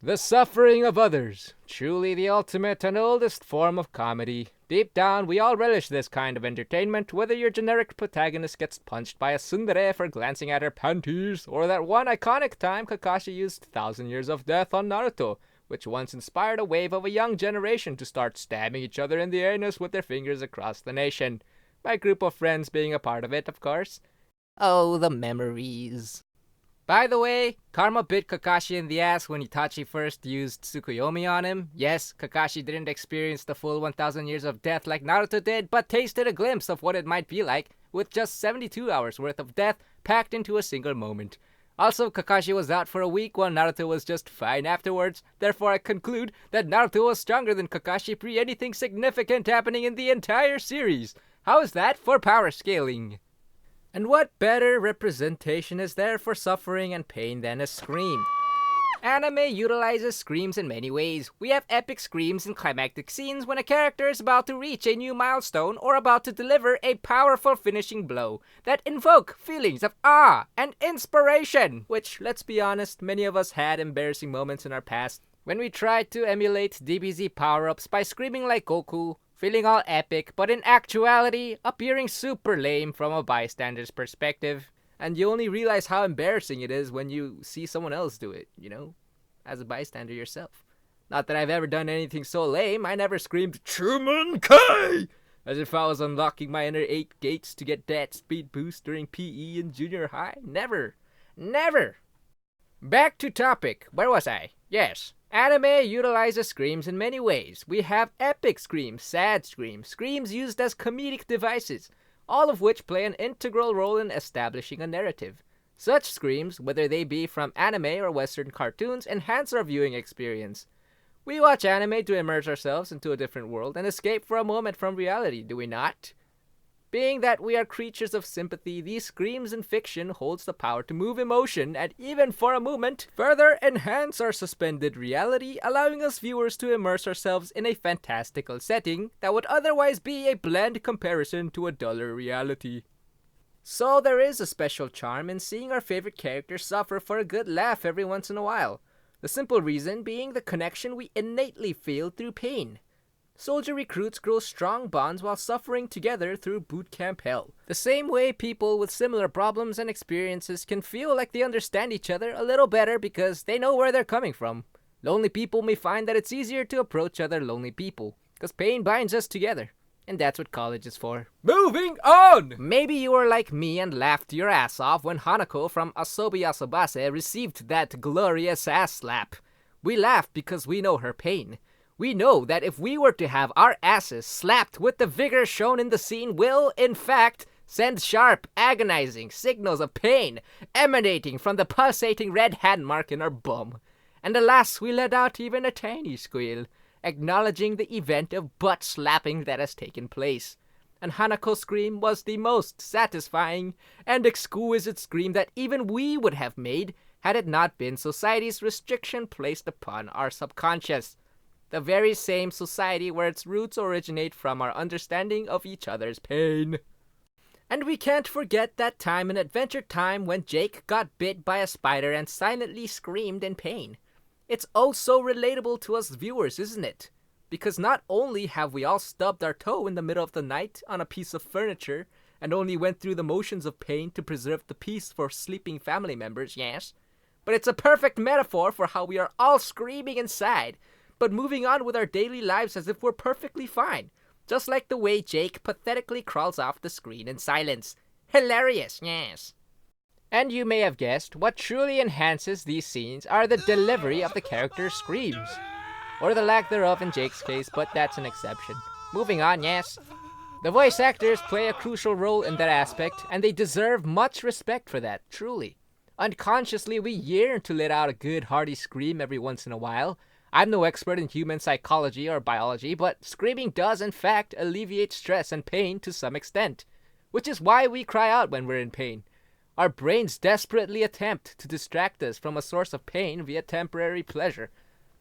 The suffering of others, truly the ultimate and oldest form of comedy. Deep down, we all relish this kind of entertainment, whether your generic protagonist gets punched by a tsundere for glancing at her panties, or that one iconic time Kakashi used 1,000 Years of Death on Naruto, which once inspired a wave of a young generation to start stabbing each other in the anus with their fingers across the nation. My group of friends being a part of it, of course. Oh, the memories. By the way, Karma bit Kakashi in the ass when Itachi first used Tsukuyomi on him. Yes, Kakashi didn't experience the full 1,000 Years of Death like Naruto did, but tasted a glimpse of what it might be like, with just 72 hours worth of death packed into a single moment. Also, Kakashi was out for a week while Naruto was just fine afterwards, therefore I conclude that Naruto was stronger than Kakashi pre anything significant happening in the entire series. How is that for power scaling? And what better representation is there for suffering and pain than a scream? Anime utilizes screams in many ways. We have epic screams in climactic scenes when a character is about to reach a new milestone or about to deliver a powerful finishing blow that invoke feelings of awe and inspiration, which, let's be honest, many of us had embarrassing moments in our past when we tried to emulate DBZ power-ups by screaming like Goku, feeling all epic, but in actuality, appearing super lame from a bystander's perspective. And you only realize how embarrassing it is when you see someone else do it, as a bystander yourself. Not that I've ever done anything so lame, I never screamed, Truman Kai! As if I was unlocking my inner 8 gates to get that speed boost during PE in junior high. Never. Never! Back to topic. Where was I? Yes. Anime utilizes screams in many ways. We have epic screams, sad screams, screams used as comedic devices, all of which play an integral role in establishing a narrative. Such screams, whether they be from anime or Western cartoons, enhance our viewing experience. We watch anime to immerse ourselves into a different world and escape for a moment from reality, do we not? Being that we are creatures of sympathy, these screams in fiction holds the power to move emotion and even for a moment, further enhance our suspended reality, allowing us viewers to immerse ourselves in a fantastical setting that would otherwise be a bland comparison to a duller reality. So there is a special charm in seeing our favorite characters suffer for a good laugh every once in a while. The simple reason being the connection we innately feel through pain. Soldier recruits grow strong bonds while suffering together through boot camp hell. The same way people with similar problems and experiences can feel like they understand each other a little better because they know where they're coming from. Lonely people may find that it's easier to approach other lonely people, because pain binds us together. And that's what college is for. Moving on! Maybe you were like me and laughed your ass off when Hanako from Asobi Asobase received that glorious ass slap. We laughed because we know her pain. We know that if we were to have our asses slapped with the vigor shown in the scene will, in fact, send sharp, agonizing signals of pain emanating from the pulsating red hand mark in our bum. And alas, we let out even a tiny squeal, acknowledging the event of butt slapping that has taken place. And Hanako's scream was the most satisfying and exquisite scream that even we would have made had it not been society's restriction placed upon our subconscious. The very same society where its roots originate from our understanding of each other's pain. And we can't forget that time in Adventure Time when Jake got bit by a spider and silently screamed in pain. It's oh so relatable to us viewers, isn't it? Because not only have we all stubbed our toe in the middle of the night on a piece of furniture and only went through the motions of pain to preserve the peace for sleeping family members, yes, but it's a perfect metaphor for how we are all screaming inside, but moving on with our daily lives as if we're perfectly fine. Just like the way Jake pathetically crawls off the screen in silence. Hilarious, yes. And you may have guessed, what truly enhances these scenes are the delivery of the character's screams. Or the lack thereof in Jake's case, but that's an exception. Moving on, yes. The voice actors play a crucial role in that aspect, and they deserve much respect for that, truly. Unconsciously, we yearn to let out a good hearty scream every once in a while. I'm no expert in human psychology or biology, but screaming does in fact alleviate stress and pain to some extent, which is why we cry out when we're in pain. Our brains desperately attempt to distract us from a source of pain via temporary pleasure.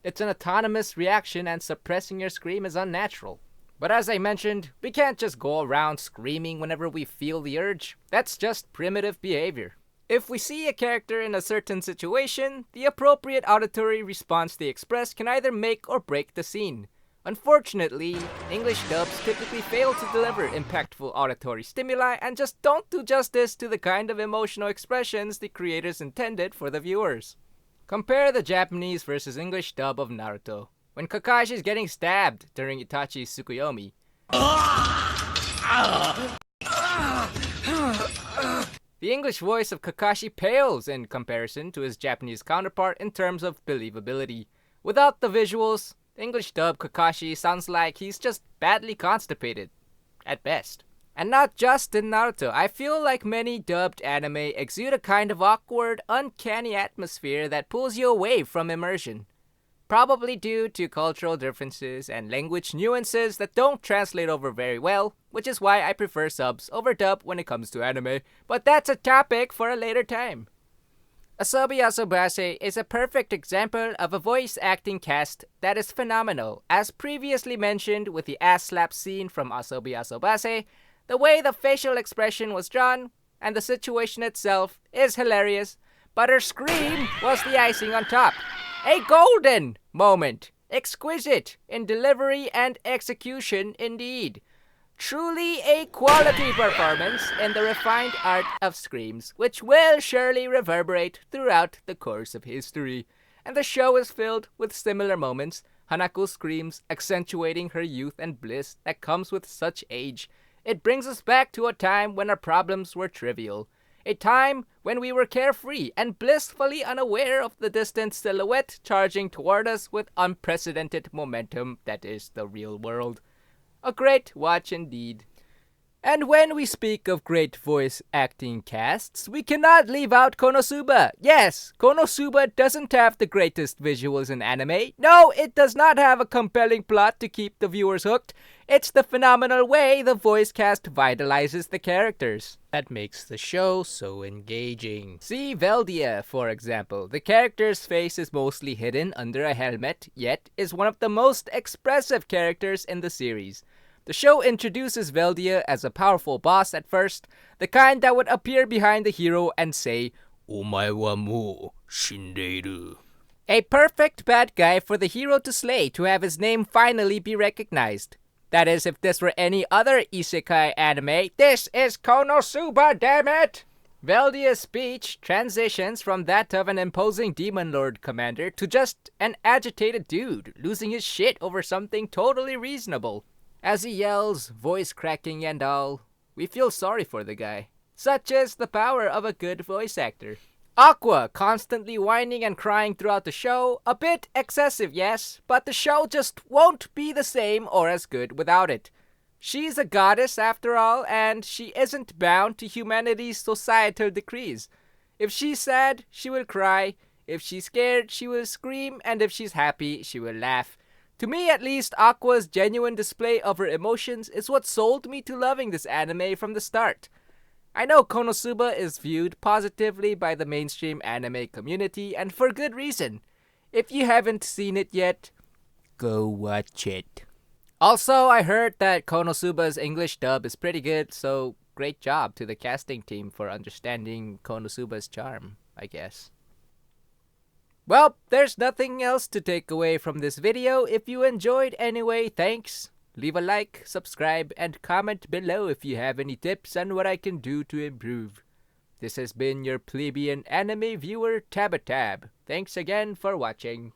It's an autonomous reaction and suppressing your scream is unnatural. But as I mentioned, we can't just go around screaming whenever we feel the urge. That's just primitive behavior. If we see a character in a certain situation, the appropriate auditory response they express can either make or break the scene. Unfortunately, English dubs typically fail to deliver impactful auditory stimuli and just don't do justice to the kind of emotional expressions the creators intended for the viewers. Compare the Japanese versus English dub of Naruto, when Kakashi is getting stabbed during Itachi's Tsukuyomi. The English voice of Kakashi pales in comparison to his Japanese counterpart in terms of believability. Without the visuals, the English dub Kakashi sounds like he's just badly constipated, at best. And not just in Naruto, I feel like many dubbed anime exude a kind of awkward, uncanny atmosphere that pulls you away from immersion. Probably due to cultural differences and language nuances that don't translate over very well, which is why I prefer subs over dub when it comes to anime, but that's a topic for a later time. Asobi Asobase is a perfect example of a voice acting cast that is phenomenal. As previously mentioned with the ass slap scene from Asobi Asobase, the way the facial expression was drawn and the situation itself is hilarious, but her scream was the icing on top. A golden moment, exquisite in delivery and execution indeed. Truly a quality performance in the refined art of screams, which will surely reverberate throughout the course of history. And the show is filled with similar moments, Hanako's screams accentuating her youth and bliss that comes with such age. It brings us back to a time when our problems were trivial. A time when we were carefree and blissfully unaware of the distant silhouette charging toward us with unprecedented momentum that is the real world. A great watch indeed. And when we speak of great voice acting casts, we cannot leave out Konosuba. Yes, Konosuba doesn't have the greatest visuals in anime. No, it does not have a compelling plot to keep the viewers hooked. It's the phenomenal way the voice cast vitalizes the characters that makes the show so engaging. See Veldia, for example. The character's face is mostly hidden under a helmet, yet is one of the most expressive characters in the series. The show introduces Veldia as a powerful boss at first, the kind that would appear behind the hero and say, "Omae wa mou shindeiru." A perfect bad guy for the hero to slay to have his name finally be recognized. That is, if this were any other isekai anime. This is Konosuba, damn it! Veldia's speech transitions from that of an imposing demon lord commander to just an agitated dude losing his shit over something totally reasonable. As he yells, voice cracking and all, we feel sorry for the guy. Such is the power of a good voice actor. Aqua constantly whining and crying throughout the show, a bit excessive, yes, but the show just won't be the same or as good without it. She's a goddess after all, and she isn't bound to humanity's societal decrees. If she's sad, she will cry. If she's scared, she will scream, and if she's happy, she will laugh. To me, at least, Aqua's genuine display of her emotions is what sold me to loving this anime from the start. I know Konosuba is viewed positively by the mainstream anime community, and for good reason. If you haven't seen it yet, go watch it. Also, I heard that Konosuba's English dub is pretty good, so great job to the casting team for understanding Konosuba's charm, I guess. Well, there's nothing else to take away from this video. If you enjoyed anyway, thanks. Leave a like, subscribe, and comment below if you have any tips on what I can do to improve. This has been your plebeian anime viewer, Tabatab. Thanks again for watching.